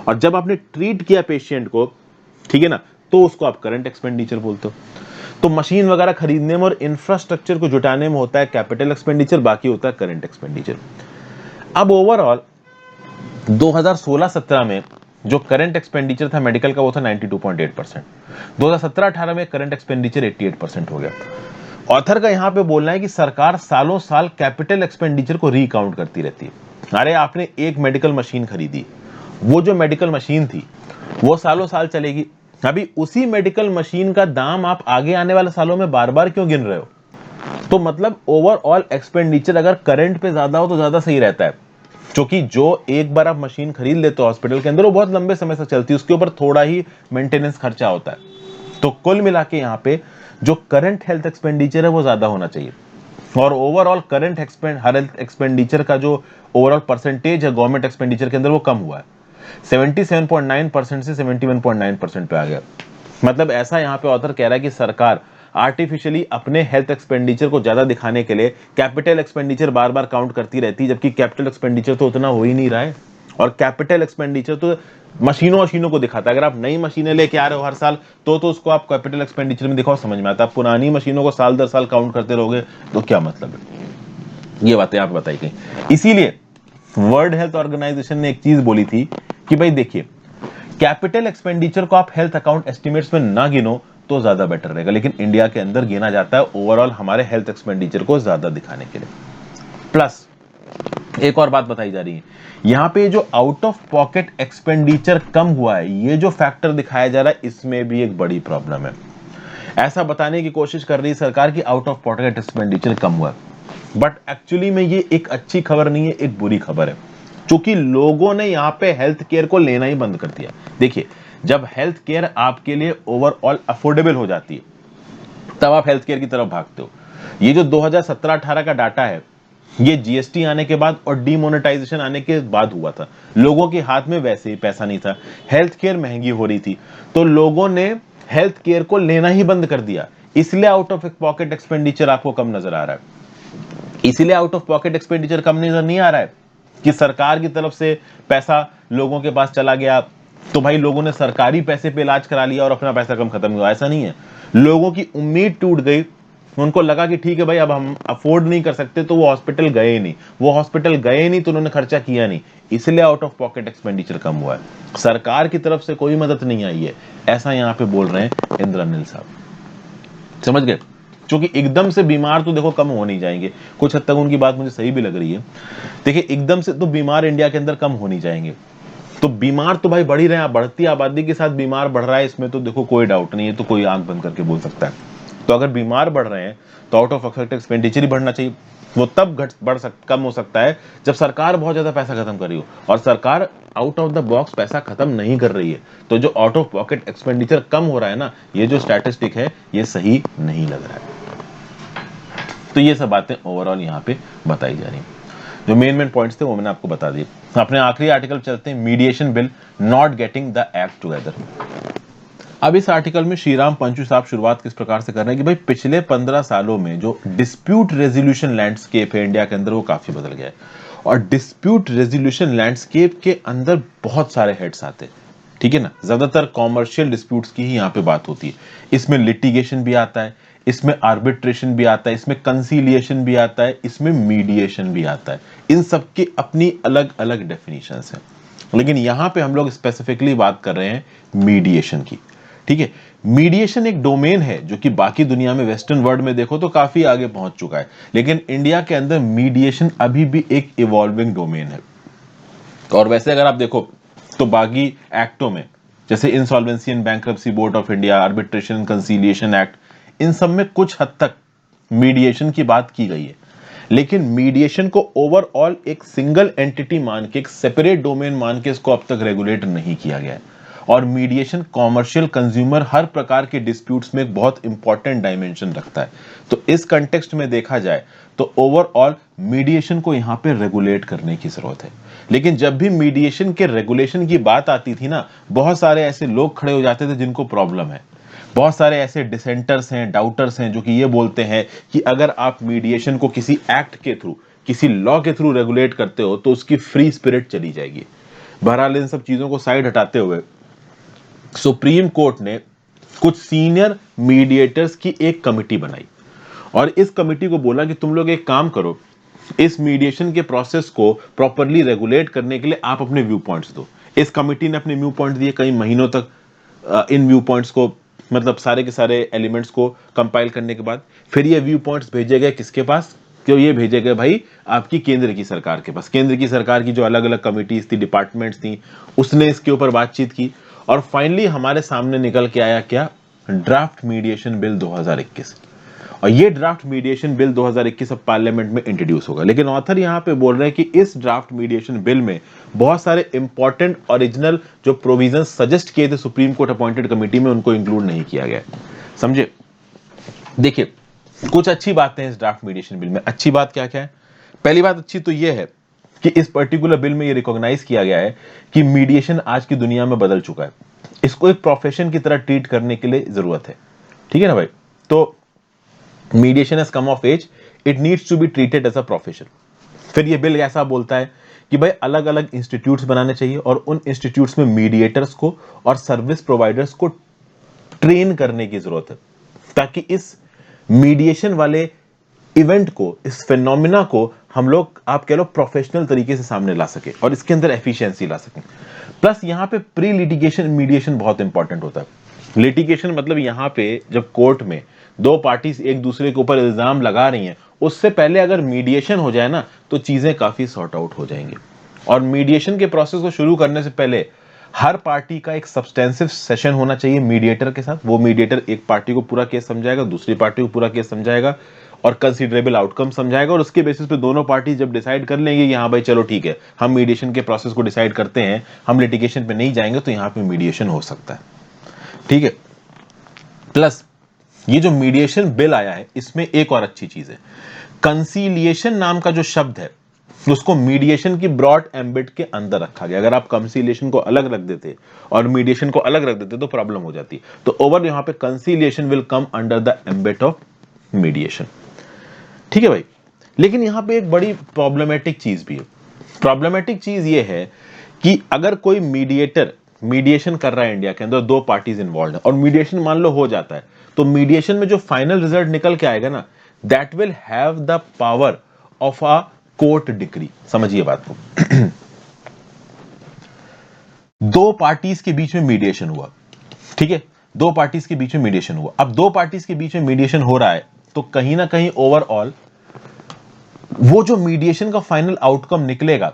और जब आपने ट्रीट किया पेशेंट को, ठीक है ना, तो उसको आप करंट एक्सपेंडिचर बोलते हो। तो मशीन वगैरह खरीदने में और इंफ्रास्ट्रक्चर को जुटाने में होता है कैपिटल एक्सपेंडिचर, बाकी होता है करंट एक्सपेंडिचर। अब ओवरऑल 2016-17 में जो करंट एक्सपेंडिचर था मेडिकल का, वो था 92.8%। 2017-18 में करंट एक्सपेंडिचर 88% हो गया। ऑथर का यहां पे बोलना है कि सरकार सालों साल कैपिटल एक्सपेंडिचर को रीकाउंट करती रहती है। अरे आपने एक मेडिकल मशीन खरीदी, वो जो मेडिकल मशीन थी वो सालों साल चलेगी, अभी उसी मेडिकल मशीन का दाम आप आगे आने वाले सालों में बार बार क्यों गिन रहे हो? तो मतलब ओवरऑल एक्सपेंडिचर अगर करंट पे ज्यादा हो तो ज्यादा सही रहता है, क्योंकि जो एक बार आप मशीन खरीद लेते हो हॉस्पिटल के अंदर, वो बहुत लंबे समय से चलती है, उसके ऊपर थोड़ा ही मेंटेनेंस खर्चा होता है। तो कुल मिला के यहाँ पे जो करंट हेल्थ एक्सपेंडिचर है वो ज्यादा होना चाहिए, और ओवरऑल करंट हेल्थ एक्सपेंडिचर का जो ओवरऑल परसेंटेज है गवर्नमेंट एक्सपेंडिचर के अंदर, वो कम हुआ है, 77.9% से 71.9% पे आ गया। मतलब ऐसा यहाँ पे ऑथर कह रहा है कि सरकार आर्टिफिशियली अपने हेल्थ एक्सपेंडिचर को ज्यादा दिखाने के लिए कैपिटल एक्सपेंडिचर बार बार काउंट करती रहती है, जबकि कैपिटल एक्सपेंडिचर तो उतना हो ही नहीं रहा है। और कैपिटल एक्सपेंडिचर तो मशीनों को दिखाता है। अगर आप नई मशीनें लेके आ रहे हो हर साल, तो उसको आप कैपिटल एक्सपेंडिचर में दिखाओ, समझ में आता है। पुरानी मशीनों को साल दर साल काउंट करते रहोगे तो क्या मतलब है? ये बातें आप बताई गई। इसीलिए वर्ल्ड हेल्थ ऑर्गेनाइजेशन ने एक चीज बोली थी कि भाई देखिए, कैपिटल एक्सपेंडिचर को आप हेल्थ अकाउंट एस्टिमेट्स में ना गिनो तो ज्यादा बेटर रहेगा, लेकिन इंडिया के अंदर गिना जाता है ओवरऑल हमारे हेल्थ एक्सपेंडिचर को ज्यादा दिखाने के लिए। प्लस एक और बात बताई जा रही है, यहां पे जो आउट ऑफ पॉकेट एक्सपेंडिचर कम हुआ है, ये जो फैक्टर दिखाया जा रहा है, इसमें भी एक बड़ी प्रॉब्लम है। ऐसा बताने की कोशिश कर रही है सरकार की आउट ऑफ पॉकेट एक्सपेंडिचर कम हुआ, बट एक्चुअली में ये एक अच्छी खबर नहीं है, एक बुरी खबर है, क्योंकि लोगों ने यहां पे हेल्थ केयर को लेना ही बंद कर दिया। देखिए, जब हेल्थ केयर आपके लिए ओवरऑल अफोर्डेबल हो जाती है, तब आप हेल्थ केयर की तरफ भागते हो। ये जो 2017-18 का डाटा है, ये जीएसटी आने के बाद और डीमोनेटाइजेशन आने के बाद हुआ था। लोगों के हाथ में वैसे ही पैसा नहीं था, हेल्थ केयर महंगी हो रही थी, तो लोगों ने हेल्थ केयर को लेना ही बंद कर दिया। इसलिए आउट ऑफ पॉकेट एक्सपेंडिचर आपको कम नजर आ रहा है। इसीलिए आउट ऑफ पॉकेट एक्सपेंडिचर कम नजर नहीं आ रहा है कि सरकार की तरफ से पैसा लोगों के पास चला गया, तो भाई लोगों ने सरकारी पैसे पे इलाज करा लिया और अपना पैसा कम खत्म हुआ। ऐसा नहीं है, लोगों की उम्मीद टूट गई, उनको लगा कि ठीक है भाई, अब हम अफोर्ड नहीं कर सकते, तो वो हॉस्पिटल गए नहीं, तो उन्होंने खर्चा किया नहीं, इसलिए आउट ऑफ पॉकेट एक्सपेंडिचर कम हुआ है। सरकार की तरफ से कोई मदद नहीं आई है, ऐसा यहां पे बोल रहे हैं इंद्रनील साहब। समझ गए? क्योंकि एकदम से बीमार तो देखो कम हो नहीं जाएंगे, कुछ हद तक उनकी बात मुझे सही भी लग रही है। देखिए, एकदम से तो बीमार इंडिया के अंदर कम हो नहीं जाएंगे, तो बीमार तो भाई बढ़ ही रहे हैं, बढ़ती आबादी के साथ बीमार बढ़ रहा है, इसमें तो देखो कोई डाउट नहीं है, तो कोई आंख बंद करके बोल सकता है। तो अगर बीमार बढ़ रहे हैं तो आउट ऑफ पोकेट एक्सपेंडिचर ही बढ़ना चाहिए। वो तब कम हो सकता है जब सरकार बहुत ज्यादा पैसा खत्म कर रही हो, और सरकार आउट ऑफ द बॉक्स पैसा खत्म नहीं कर रही है। तो जो आउट ऑफ पॉकेट एक्सपेंडिचर कम हो रहा है ना, ये जो स्टैटिस्टिक है ये सही नहीं लग रहा है। तो ये सब बातें ओवरऑल यहाँ पे बताई जा रही हैं। जो मेन पॉइंट्स थे वो मैंने आपको बता दिए। अपने आखिरी आर्टिकल चलते हैं, mediation bill not getting the act together. अब इस आर्टिकल में श्रीराम पंचू साहब शुरुआत किस प्रकार से कर रहे हैं कि भाई पिछले 15 सालों में जो डिस्प्यूट रेजोल्यूशन लैंडस्केप है इंडिया के अंदर वो काफी बदल गया है, और डिस्प्यूट रेजोल्यूशन लैंडस्केप के अंदर बहुत सारे हेड्स आते हैं, ठीक है ना। ज्यादातर कॉमर्शियल डिस्प्यूट्स की ही यहाँ पे बात होती है। इसमें लिटिगेशन भी आता है, इसमें आर्बिट्रेशन भी आता है, इसमें कंसीलिएशन भी आता है, इसमें मीडिएशन भी आता है। इन सब की अपनी अलग अलग डेफिनेशंस हैं, लेकिन यहां पे हम लोग स्पेसिफिकली बात कर रहे हैं मीडिएशन की, ठीक है। मीडिएशन एक डोमेन है जो कि बाकी दुनिया में वेस्टर्न वर्ल्ड में देखो तो काफी आगे पहुंच चुका है, लेकिन इंडिया के अंदर मीडिएशन अभी भी एक इवॉल्विंग डोमेन है। और वैसे अगर आप देखो तो बाकी एक्टों में, जैसे insolvency and bankruptcy board of India, arbitration and conciliation act, इन सब में कुछ हद तक मीडिएशन की बात की गई है, लेकिन मीडिएशन को ओवरऑल एक सिंगल एंटिटी मान के, एक सेपरेट डोमेन मान के इसको अब तक रेगुलेट नहीं किया गया है। और मीडिएशन कॉमर्शियल, कंज्यूमर, हर प्रकार के डिस्प्यूट्स में एक बहुत इंपॉर्टेंट डायमेंशन रखता है। तो इस कंटेक्स्ट में देखा जाए तो ओवरऑल मीडिएशन को यहां पे रेगुलेट करने की जरूरत है। लेकिन जब भी मीडिएशन के रेगुलेशन की बात आती थी ना, बहुत सारे ऐसे लोग खड़े हो जाते थे जिनको प्रॉब्लम है। बहुत सारे ऐसे डिसेंटर्स हैं, डाउटर्स हैं, जो कि ये बोलते हैं कि अगर आप मीडिएशन को किसी एक्ट के थ्रू, किसी लॉ के थ्रू रेगुलेट करते हो तो उसकी फ्री स्पिरिट चली जाएगी। बहरहाल इन सब चीजों को साइड हटाते हुए सुप्रीम कोर्ट ने कुछ सीनियर मीडिएटर्स की एक कमिटी बनाई, और इस कमिटी को बोला कि तुम लोग एक काम करो, इस मीडिएशन के प्रोसेस को प्रॉपरली रेगुलेट करने के लिए आप अपने व्यू पॉइंट्स दो। इस कमिटी ने अपने व्यू पॉइंट दिए कई महीनों तक। इन व्यू पॉइंट्स को, मतलब सारे के सारे एलिमेंट्स को कंपाइल करने के बाद फिर ये व्यू पॉइंट्स भेजे गए किसके पास? क्यों ये भेजे गए भाई आपकी केंद्र की सरकार के पास। केंद्र की सरकार की जो अलग अलग कमिटीज थी, डिपार्टमेंट्स थी, उसने इसके ऊपर बातचीत की, और फाइनली हमारे सामने निकल के आया क्या? Draft mediation bill 2021। और ये ड्राफ्ट मीडिएशन बिल 2021 अब पार्लियामेंट में इंट्रोड्यूस होगा। लेकिन ऑथर यहां पे बोल रहे हैं कि इस ड्राफ्ट मीडिएशन बिल में बहुत सारे इंपॉर्टेंट ओरिजिनल जो प्रोविजन सजेस्ट किए थे सुप्रीम कोर्ट अपॉइंटेड कमेटी में, उनको इंक्लूड नहीं किया गया। समझे? देखिए, कुछ अच्छी बातें हैं इस ड्राफ्ट मीडिएशन बिल में। अच्छी बात क्या क्या है? पहली बात अच्छी तो यह है कि इस पर्टिकुलर बिल में यह रिकॉग्नाइज किया गया है कि मीडिएशन आज की दुनिया में बदल चुका है। इसको एक प्रोफेशन की तरह ट्रीट करने के लिए जरूरत है, ठीक है ना भाई? तो mediation has come of age, it needs to be treated as a profession. फिर ये बिल ऐसा बोलता है कि भाई अलग अलग इंस्टीट्यूट्स बनाने चाहिए, और उन इंस्टीट्यूट्स में मीडिएटर्स को और सर्विस प्रोवाइडर्स को ट्रेन करने की जरूरत है, ताकि इस मीडिएशन वाले इवेंट को, इस फिनोमिना को हम लोग, आप कह लो, प्रोफेशनल तरीके से सामने ला सके और इसके अंदर एफिशिएंसी ला सकें। प्लस यहां पे प्री लिटिगेशन मीडिएशन बहुत इंपॉर्टेंट होता है। लिटिगेशन मतलब यहां पे जब कोर्ट में दो पार्टीज एक दूसरे के ऊपर इल्जाम लगा रही हैं, उससे पहले अगर मीडिएशन हो जाए ना तो चीजें काफी सॉर्ट आउट हो जाएंगी। और मीडिएशन के प्रोसेस को शुरू करने से पहले हर पार्टी का एक सब्सटेंसिव सेशन होना चाहिए मीडिएटर के साथ। वो मीडिएटर एक पार्टी को पूरा केस समझाएगा, दूसरी पार्टी को पूरा केस समझाएगा और कंसीडरेबल आउटकम समझाएगा, और उसके बेसिस पे दोनों पार्टी जब डिसाइड कर लेंगे कि हाँ भाई चलो ठीक है, हम मीडिएशन के प्रोसेस को डिसाइड करते हैं, हम लिटिगेशन पे नहीं जाएंगे, तो यहाँ पे मीडिएशन हो सकता है, ठीक है। प्लस ये जो मीडिएशन बिल आया है, इसमें एक और अच्छी चीज है, कंसीलिएशन नाम का जो शब्द है उसको मीडिएशन की ब्रॉड एम्बिट के अंदर रखा गया। अगर आप कंसीलिएशन को अलग रख देते और मीडिएशन को अलग रख देते तो प्रॉब्लम हो जाती। तो ओवर यहां पे conciliation will come under the ambit of mediation, ठीक है भाई। लेकिन यहां पे एक बड़ी प्रॉब्लमेटिक चीज भी है। प्रॉब्लमेटिक चीज ये है कि अगर कोई मीडिएटर मीडिएशन कर रहा है इंडिया के अंदर, दो पार्टीज इन्वॉल्व है और मीडिएशन मान लो हो जाता है, तो मीडिएशन में जो फाइनल रिजल्ट निकल के आएगा ना, that will have the power of a court decree. समझिए बात को। दो पार्टीज के बीच में मीडिएशन हुआ, ठीक है, दो पार्टीज के बीच में मीडिएशन हुआ। अब दो पार्टीज के बीच में मीडिएशन हो रहा है तो कहीं ना कहीं ओवरऑल वो जो मीडिएशन का फाइनल आउटकम निकलेगा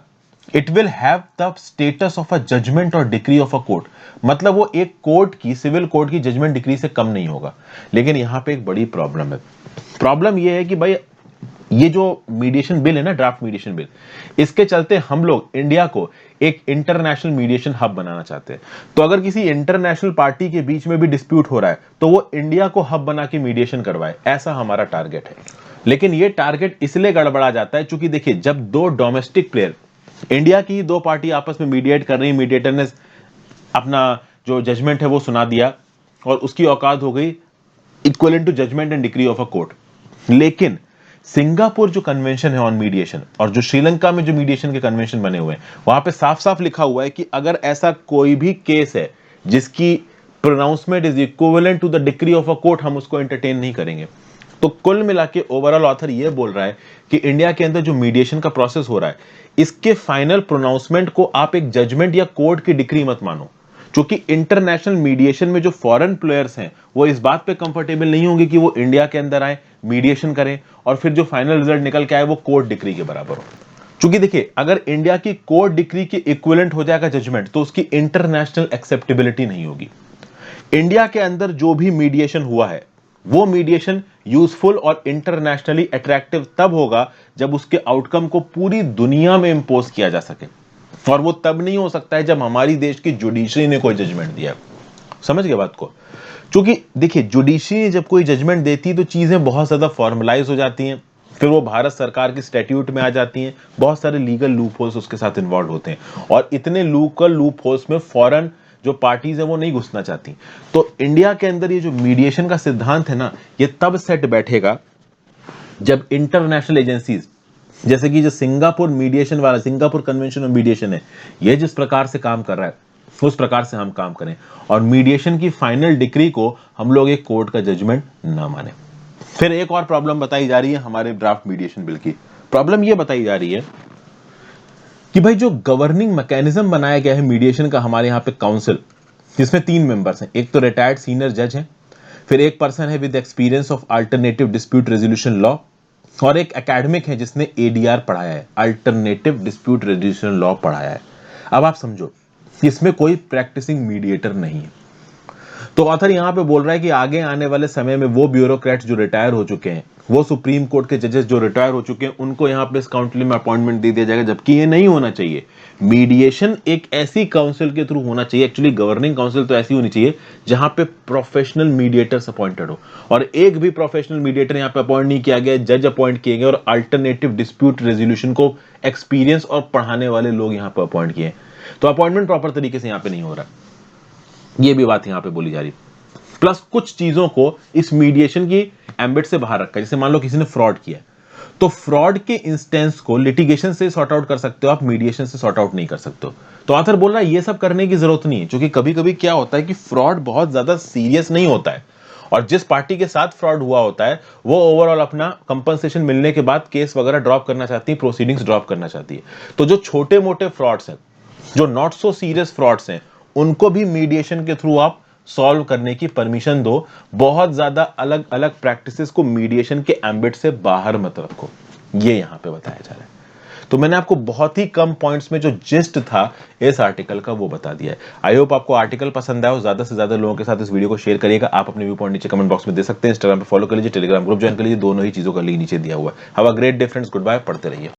it will have the status of a judgment और डिक्री ऑफ अ कोर्ट, मतलब वो एक कोर्ट की, सिविल कोर्ट की जजमेंट डिक्री से कम नहीं होगा। लेकिन यहां पे एक बड़ी प्रॉब्लम है। प्रॉब्लम ये है कि भाई ये जो मीडिएशन बिल है ना, ड्राफ्ट मीडिएशन बिल, इसके चलते हम लोग इंडिया को एक इंटरनेशनल मीडिएशन हब बनाना चाहते हैं। तो अगर किसी इंटरनेशनल पार्टी के बीच में भी डिस्प्यूट हो रहा है तो वो इंडिया को हब बना के मीडिएशन करवाए, ऐसा हमारा टारगेट है। लेकिन ये टारगेट इसलिए गड़बड़ा जाता है क्योंकि देखिए, जब दो डोमेस्टिक प्लेयर, इंडिया की दो पार्टी आपस में मीडिएट कर रही, मीडिएटर ने अपना जो जजमेंट है वो सुना दिया और उसकी औकात हो गई equivalent to judgement and decree of a court. लेकिन सिंगापुर जो कन्वेंशन है ऑन मीडिएशन और जो श्रीलंका में जो मीडिएशन के कन्वेंशन बने हुए हैं, वहां पे साफ साफ लिखा हुआ है कि अगर ऐसा कोई भी केस है जिसकी pronouncement is equivalent to the decree of a court, हम उसको एंटरटेन नहीं करेंगे। तो कुल मिला के ओवरऑल ऑथर ये बोल रहा है कि इंडिया के अंदर जो मीडिएशन का प्रोसेस हो रहा है, इसके फाइनल प्रोनाउंसमेंट को आप एक जजमेंट या कोर्ट की डिक्री मत मानो, क्योंकि इंटरनेशनल मीडिएशन में जो फॉरेन प्लेयर्स हैं वो इस बात पे कंफर्टेबल नहीं होंगे कि वो इंडिया के अंदर आए, मीडिएशन करें और फिर जो फाइनल रिजल्ट निकल के आए वो कोर्ट डिक्री के बराबर हो। क्योंकि देखिए, अगर इंडिया की कोर्ट डिक्री के इक्विवेलेंट हो जाएगा जजमेंट, तो उसकी इंटरनेशनल एक्सेप्टेबिलिटी नहीं होगी। इंडिया के अंदर जो भी मीडिएशन हुआ है वो मीडिएशन यूजफुल और इंटरनेशनली अट्रैक्टिव तब होगा जब उसके आउटकम को पूरी दुनिया में इंपोज किया जा सके, और वो तब नहीं हो सकता है जब हमारी देश की जुडिशरी ने कोई जजमेंट दिया। समझ गए बात को? क्योंकि देखिए, जुडिशरी जब कोई जजमेंट देती है तो चीजें बहुत ज्यादा फॉर्मलाइज हो जाती हैं, फिर वो भारत सरकार की स्टैट्यूट में आ जाती हैं, बहुत सारे लीगल लूप होल्स उसके साथ इन्वॉल्व होते हैं, और इतने लीगल लूप होल्स में फॉरेन जो पार्टीज है वो नहीं घुसना चाहती। तो इंडिया के अंदर ये जो मीडिएशन का सिद्धांत है ना, ये तब सेट बैठेगा जब इंटरनेशनल एजेंसीज, जैसे कि जो सिंगापुर मीडिएशन वाला, सिंगापुर कन्वेंशन ऑन मीडिएशन है, ये जिस प्रकार से काम कर रहा है उस प्रकार से हम काम करें, और मीडिएशन की फाइनल डिक्री को हम लोग एक कोर्ट का जजमेंट ना माने। फिर एक और प्रॉब्लम बताई जा रही है हमारे ड्राफ्ट मीडिएशन बिल की। प्रॉब्लम ये बताई जा रही है कि भाई जो गवर्निंग मैकेनिज्म बनाया गया है मीडिएशन का हमारे यहाँ पे काउंसिल, जिसमें 3 मेंबर्स हैं, एक तो रिटायर्ड सीनियर जज है, फिर एक पर्सन है with experience of alternative dispute resolution law, और एक एकेडमिक है जिसने एडीआर पढ़ाया है, अल्टरनेटिव डिस्प्यूट रेजोल्यूशन लॉ पढ़ाया है। अब आप समझो, इसमें कोई प्रैक्टिसिंग मीडिएटर नहीं है। तो ऑथर यहां पे बोल रहा है कि आगे आने वाले समय में वो ब्यूरोक्रेट्स जो रिटायर हो चुके हैं, वो सुप्रीम कोर्ट के जजेस जो रिटायर हो चुके हैं, उनको यहां पे इस काउंसिल में अपॉइंटमेंट दे दिया जाएगा, जबकि ये नहीं होना चाहिए। मीडिएशन एक ऐसी काउंसिल के थ्रू होना चाहिए, एक्चुअली गवर्निंग काउंसिल तो ऐसी होनी चाहिए जहां पे प्रोफेशनल मीडिएटर्स अपॉइंटेड हो, और एक भी प्रोफेशनल मीडिएटर यहां पे अपॉइंट नहीं किया गया, जज अपॉइंट किए गए और अल्टरनेटिव डिस्प्यूट रेजोल्यूशन को एक्सपीरियंस और पढ़ाने वाले लोग यहां पे अपॉइंट किए। तो अपॉइंटमेंट प्रॉपर तरीके से यहां पे नहीं हो रहा, ये भी बात यहां पे बोली जा रही। प्लस कुछ चीजों को इस मीडिएशन की एम्बिट से बाहर रखा है, जैसे मान लो किसी ने फ्रॉड किया, तो फ्रॉड के इंस्टेंस को लिटिगेशन से सॉर्ट आउट कर सकते हो आप, मीडिएशन से सॉर्ट आउट नहीं कर सकते हो। तो ऑथर बोल रहा है ये सब करने की जरूरत नहीं है, क्योंकि कभी कभी क्या होता है कि फ्रॉड बहुत ज्यादा सीरियस नहीं होता है, और जिस पार्टी के साथ फ्रॉड हुआ होता है वो ओवरऑल अपना कंपनसेशन मिलने के बाद केस वगैरह ड्रॉप करना चाहती है, प्रोसीडिंग्स ड्रॉप करना चाहती है। तो जो छोटे मोटे फ्रॉड्स हैं, जो नॉट सो सीरियस फ्रॉड्स हैं, उनको भी मीडिएशन के थ्रू आप सॉल्व करने की परमिशन दो। बहुत ज्यादा अलग अलग प्रैक्टिसेस को मीडिएशन के एम्बिट से बाहर मत रखो, ये यहां पे बताया जा रहा है। तो मैंने आपको बहुत ही कम पॉइंट्स में जो जिस्ट था इस आर्टिकल का वो बता दिया है। आई होप आपको आर्टिकल पसंद आया हो, ज्यादा से ज्यादा लोगों के साथ इस वीडियो को शेयर करिएगा। आप अपने व्यू पॉइंट नीचे कमेंट बॉक्स में दे सकते हैं, इंस्टाग्राम पे फॉलो कर लीजिए, टेलीग्राम ग्रुप ज्वाइन कर लीजिए, दोनों ही चीजों का लिंक नीचे दिया हुआ है। Have a great day friends, good bye, पढ़ते रहिए।